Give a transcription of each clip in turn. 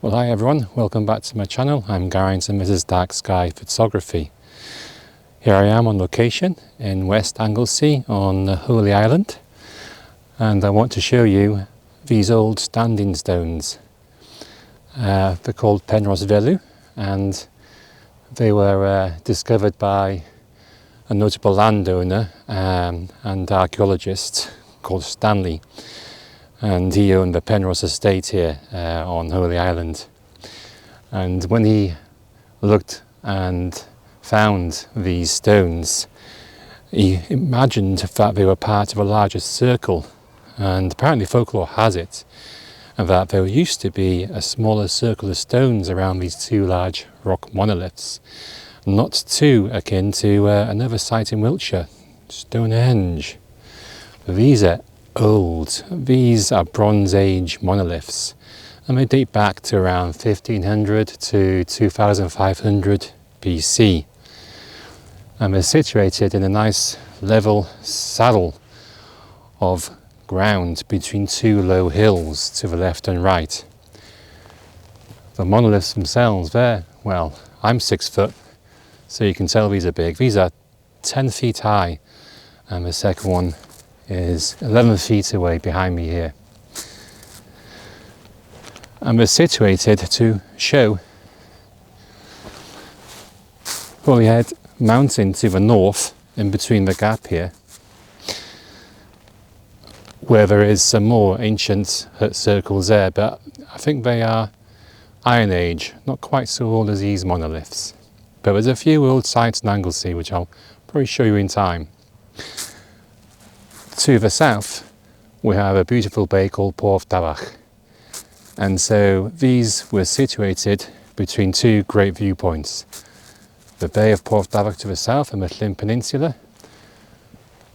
Well, hi everyone, welcome back to my channel. I'm Garrett and Mrs. Dark Sky Photography. Here I am on location in West Anglesey on Holy Island, and I want to show you these old standing stones. They're called Penrhos Feliw, and they were discovered by a notable landowner and archaeologist called Stanley, and he owned the Penrhos estate here on Holy Island. And when he looked and found these stones, he imagined that they were part of a larger circle, and apparently folklore has it that there used to be a smaller circle of stones around these two large rock monoliths, not too akin to another site in Wiltshire, Stonehenge. These are old. These are Bronze Age monoliths, and they date back to around 1500 to 2500 BC. And they're situated in a nice level saddle of ground between two low hills to the left and right. The monoliths themselves, well, I'm 6 foot, so you can tell these are big. These are 10 feet high, and the second one is 11 feet away behind me here. And we're situated to show Holyhead mountain to the north, in between the gap here, where there is some more ancient circles there, but I think they are Iron Age, not quite so old as these monoliths. But there's a few old sites in Anglesey which I'll probably show you in time. To the south, we have a beautiful bay called Porth, Dafarch. And so these were situated between two great viewpoints. The Bay of Porth Dafarch to the south and the Llyn Peninsula,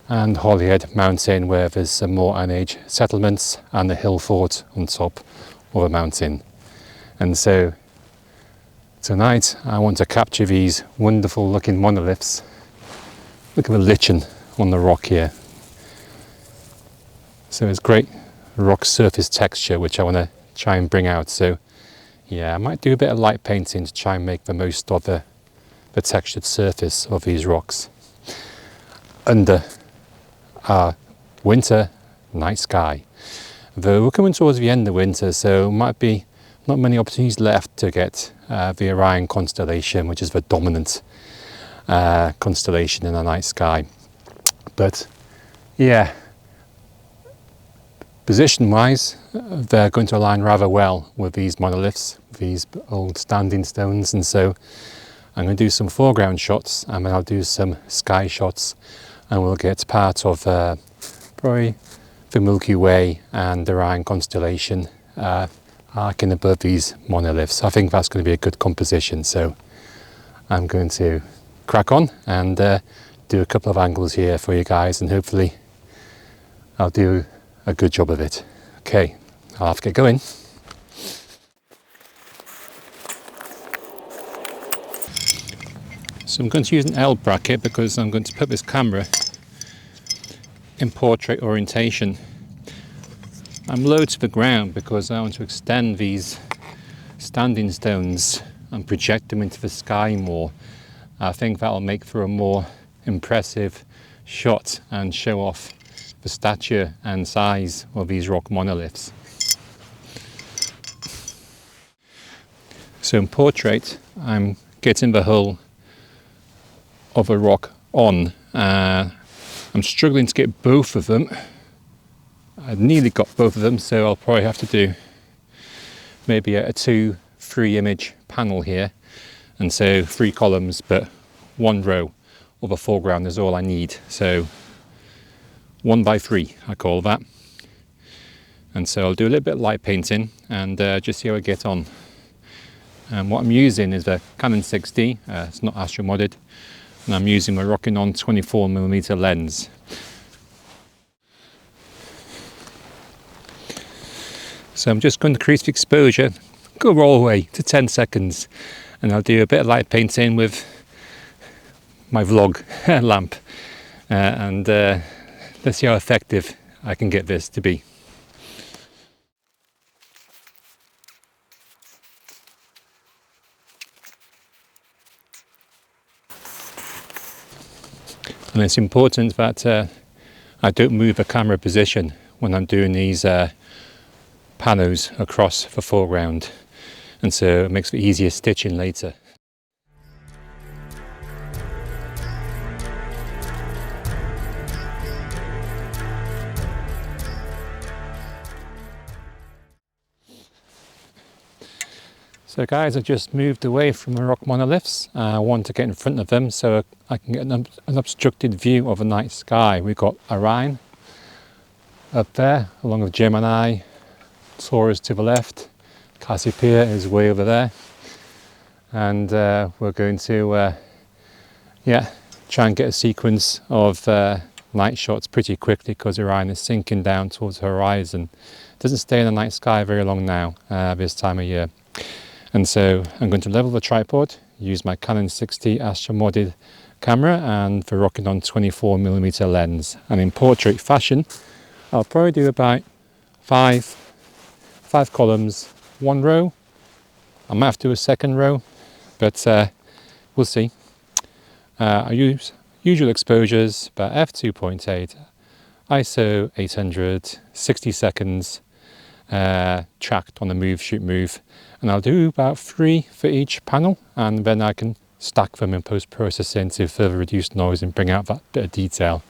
and Holyhead Mountain, where there's some more Iron Age settlements and the hill fort on top of a mountain. And so tonight I want to capture these wonderful looking monoliths. Look at the lichen on the rock here. So it's great rock surface texture which I want to try and bring out. So yeah, I might do a bit of light painting to try and make the most of the textured surface of these rocks under our winter night sky. Though we're coming towards the end of winter, so might be not many opportunities left to get the Orion constellation, which is the dominant constellation in the night sky. But yeah, position wise, they're going to align rather well with these monoliths, these old standing stones. And so I'm going to do some foreground shots, and then I'll do some sky shots, and we'll get part of probably the Milky Way and Orion constellation arcing above these monoliths. I think that's going to be a good composition. So I'm going to crack on and do a couple of angles here for you guys, and hopefully I'll do a good job of it. Okay, I'll have to get going. So I'm going to use an L bracket because I'm going to put this camera in portrait orientation. I'm low to the ground because I want to extend these standing stones and project them into the sky more. I think that'll make for a more impressive shot and show off the stature and size of these rock monoliths. So in portrait, I'm getting the hull of a rock on. I'm struggling to get both of them. I've nearly got both of them, so I'll probably have to do maybe a 2-3 image panel here, and so 3 columns, but 1 row of a foreground is all I need. So 1 by 3 I call that. And so I'll do a little bit of light painting and just see how I get on. And what I'm using is a Canon 6D, it's not astro modded, and I'm using my Rocking-On 24mm lens. So I'm just going to increase the exposure, go all the way to 10 seconds, and I'll do a bit of light painting with my vlog lamp, and let's see how effective I can get this to be. And it's important that I don't move the camera position when I'm doing these panos across the foreground, and so it makes it easier stitching later. So guys, I've just moved away from the rock monoliths. I want to get in front of them so I can get an obstructed view of the night sky. We've got Orion up there, along with Gemini, Taurus to the left, Cassiopeia is way over there. And we're going to try and get a sequence of night shots pretty quickly, because Orion is sinking down towards the horizon. It doesn't stay in the night sky very long now, this time of year. And so I'm going to level the tripod, use my Canon 60 astro modded camera and the Rockinon 24mm lens. And in portrait fashion, I'll probably do about five columns, one row. I might have to do a second row, but we'll see. I use usual exposures, about f2.8, ISO 800, 60 seconds, tracked on the move, shoot, move. And I'll do about 3 for each panel, and then I can stack them in post-processing to further reduce noise and bring out that bit of detail.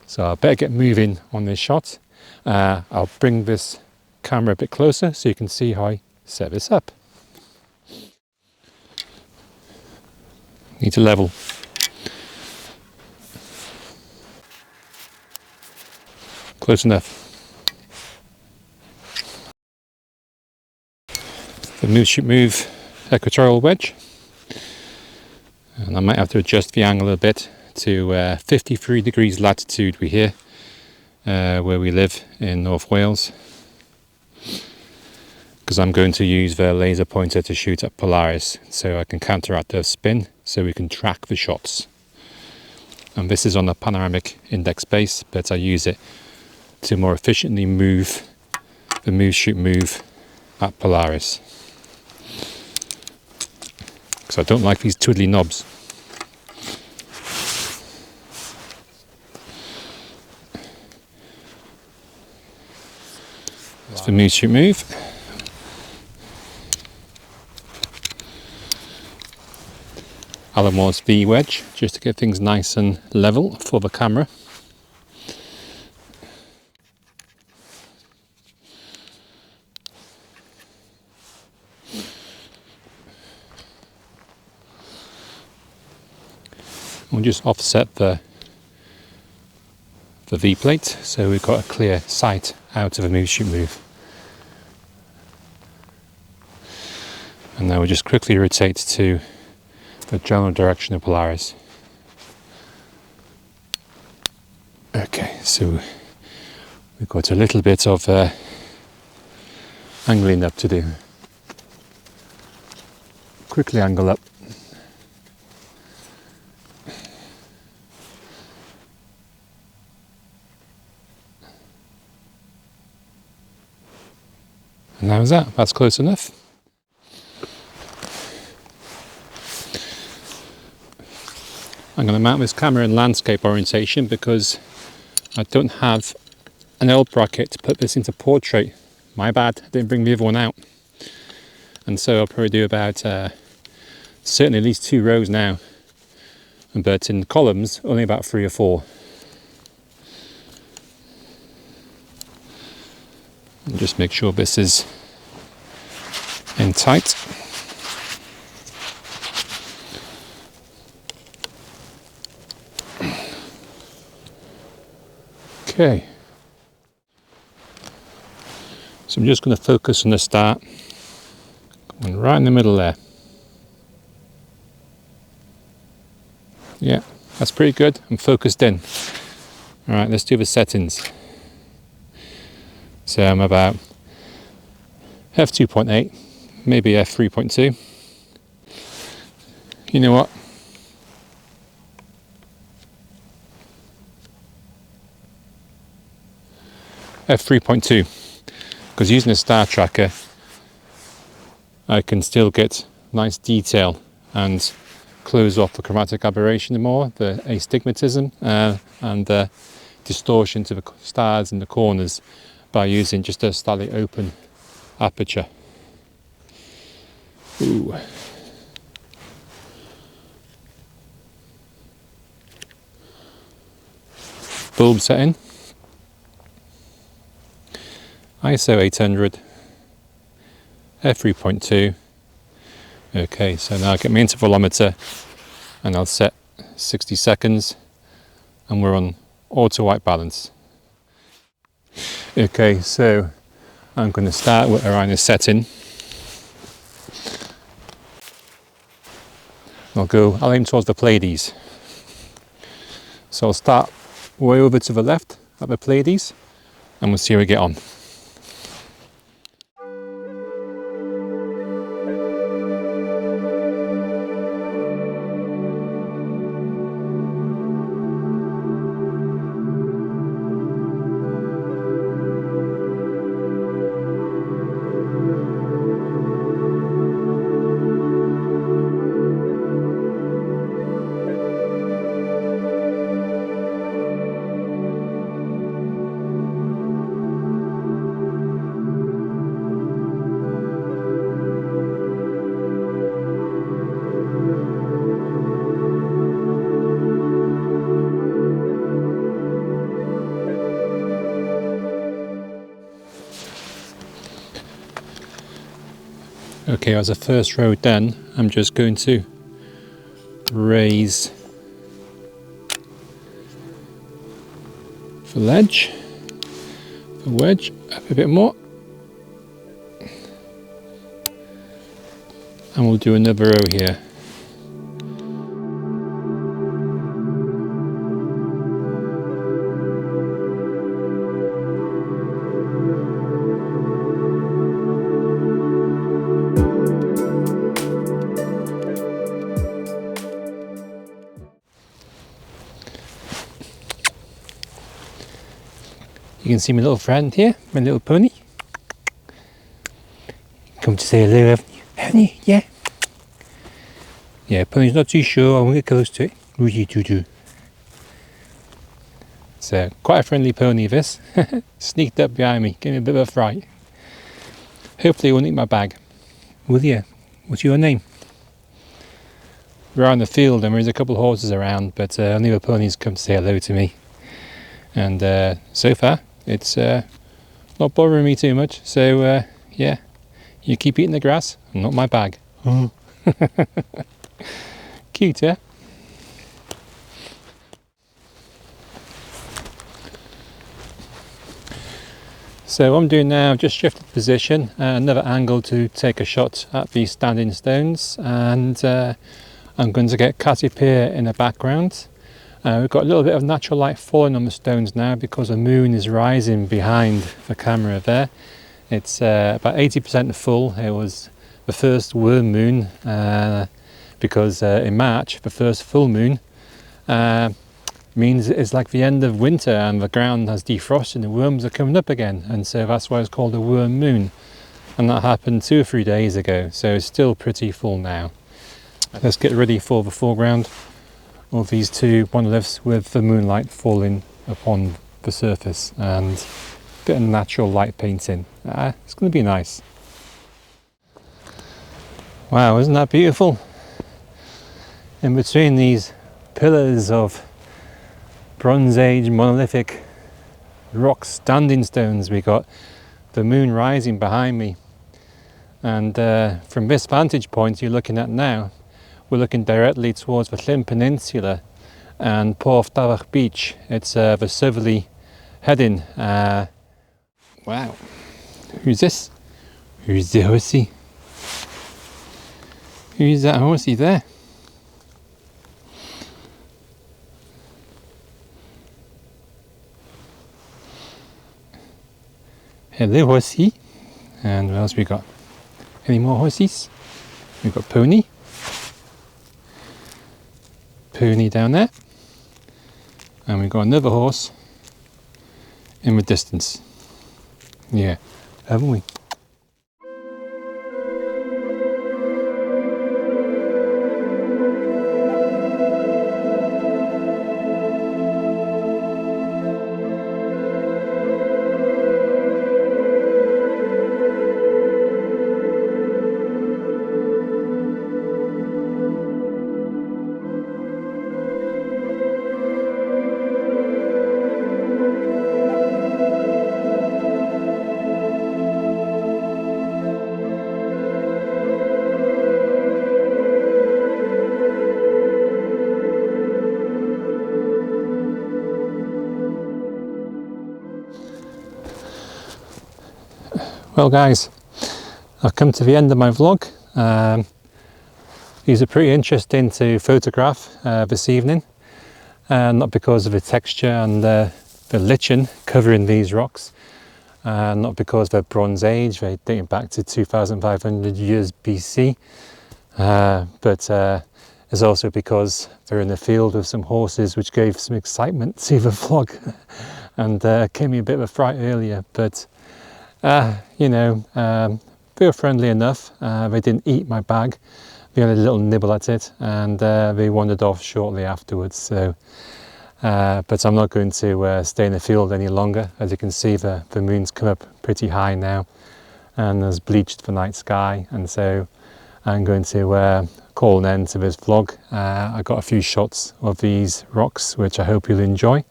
So I better get moving on this shot. I'll bring this camera a bit closer so you can see how I set this up. Need to level. Close enough. The move, shoot, move equatorial wedge, and I might have to adjust the angle a bit to 53 degrees latitude we hear where we live in North Wales, because I'm going to use the laser pointer to shoot at Polaris so I can counteract the spin so we can track the shots. And this is on a panoramic index base, but I use it to more efficiently move the move, shoot, move at Polaris, because I don't like these twiddly knobs. That's the move, shoot, move. Allen Ward's V wedge, just to get things nice and level for the camera. We'll just offset the V plate so we've got a clear sight out of a move, shoot, move. And now we'll just quickly rotate to the general direction of Polaris. Okay, so we've got a little bit of angling up to do. Quickly angle up. And how's that? That's close enough. I'm going to mount this camera in landscape orientation because I don't have an L bracket to put this into portrait. My bad, I didn't bring the other one out. And so I'll probably do about certainly at least 2 rows now, but in columns only about 3 or 4. And just make sure this is in tight. Okay, so I'm just going to focus on the start, going right in the middle there. Yeah, that's pretty good. I'm focused in. All right, let's do the settings. So I'm about f2.8, maybe f3.2. You know what? f3.2, because using a star tracker I can still get nice detail and close off the chromatic aberration more, the astigmatism, and the distortion to the stars in the corners by using just a slightly open aperture. Ooh. Bulb setting, ISO 800, f3.2. Okay, so now I get my intervalometer and I'll set 60 seconds and we're on auto white balance. Okay, so I'm going to start with Orion is setting. I'll aim towards the Pleiades. So I'll start way over to the left at the Pleiades and we'll see how we get on. Okay, as a first row done, I'm just going to raise the ledge, the wedge up a bit more, and we'll do another row here. You can see my little friend here, my little pony. Come to say hello, haven't you? Yeah. Yeah, pony's not too sure. I won't get close to it. Woody doo doo. It's quite a friendly pony, this. Sneaked up behind me, gave me a bit of a fright. Hopefully, it won't eat my bag. Will you? What's your name? We're out in the field and there's a couple of horses around, but only the ponies come to say hello to me. And so far, it's not bothering me too much. So yeah, you keep eating the grass, not my bag. Cute, yeah? So what I'm doing now, I've just shifted position, another angle to take a shot at these standing stones, and I'm going to get Cassiopeia in the background. We've got a little bit of natural light falling on the stones now because the moon is rising behind the camera there. It's about 80% full. It was the first worm moon because in March, the first full moon means it's like the end of winter and the ground has defrosted and the worms are coming up again, and so that's why it's called a worm moon, and that happened 2 or 3 days ago, so it's still pretty full now. Let's get ready for the foreground of these two monoliths with the moonlight falling upon the surface and a bit of natural light painting. It's going to be nice. Wow, isn't that beautiful? In between these pillars of Bronze Age monolithic rock standing stones, we got the moon rising behind me, and from this vantage point you're looking at now, we're looking directly towards the Llyn Peninsula and Porth Dafarch beach. It's the southerly heading. Wow, who's this? Who's the horsey? Who's that horsey there? Hello horsey. And what else we got? Any more horses? We've got pony. Pony down there. And we've got another horse in the distance. Yeah, haven't we? Well guys, I've come to the end of my vlog. These are pretty interesting to photograph this evening, not because of the texture and the lichen covering these rocks, not because they're Bronze Age, they're dating back to 2,500 years BC, but it's also because they're in the field with some horses, which gave some excitement to the vlog and gave me a bit of a fright earlier, but you know, they were friendly enough. They didn't eat my bag. They had a little nibble at it, and they wandered off shortly afterwards. So, but I'm not going to stay in the field any longer. As you can see, the moon's come up pretty high now, and has bleached the night sky. And so, I'm going to call an end to this vlog. I got a few shots of these rocks, which I hope you'll enjoy.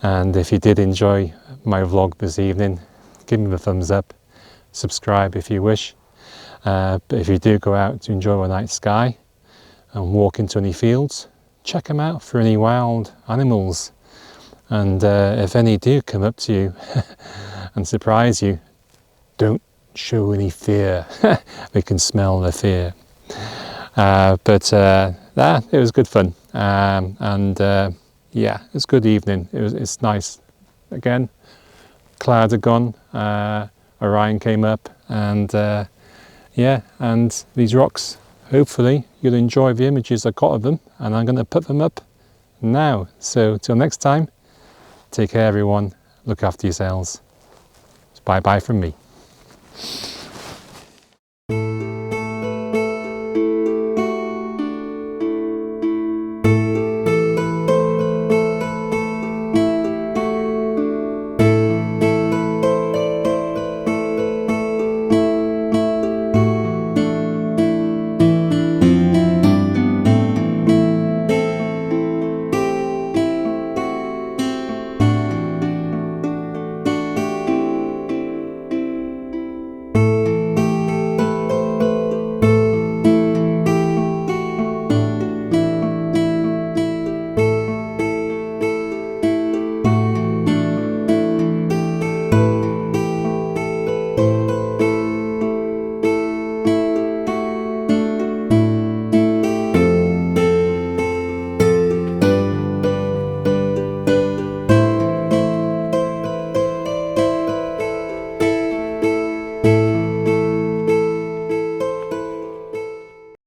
And if you did enjoy my vlog this evening, give me the thumbs up, subscribe if you wish. But if you do go out to enjoy the night sky and walk into any fields, check them out for any wild animals. And if any do come up to you and surprise you, don't show any fear. They can smell the fear. But it was good fun. Yeah, it was a good evening. It's nice. Again, clouds are gone, Orion came up, and yeah, and these rocks, hopefully you'll enjoy the images I got of them, and I'm going to put them up now. So till next time, take care everyone, look after yourselves. Bye bye from me.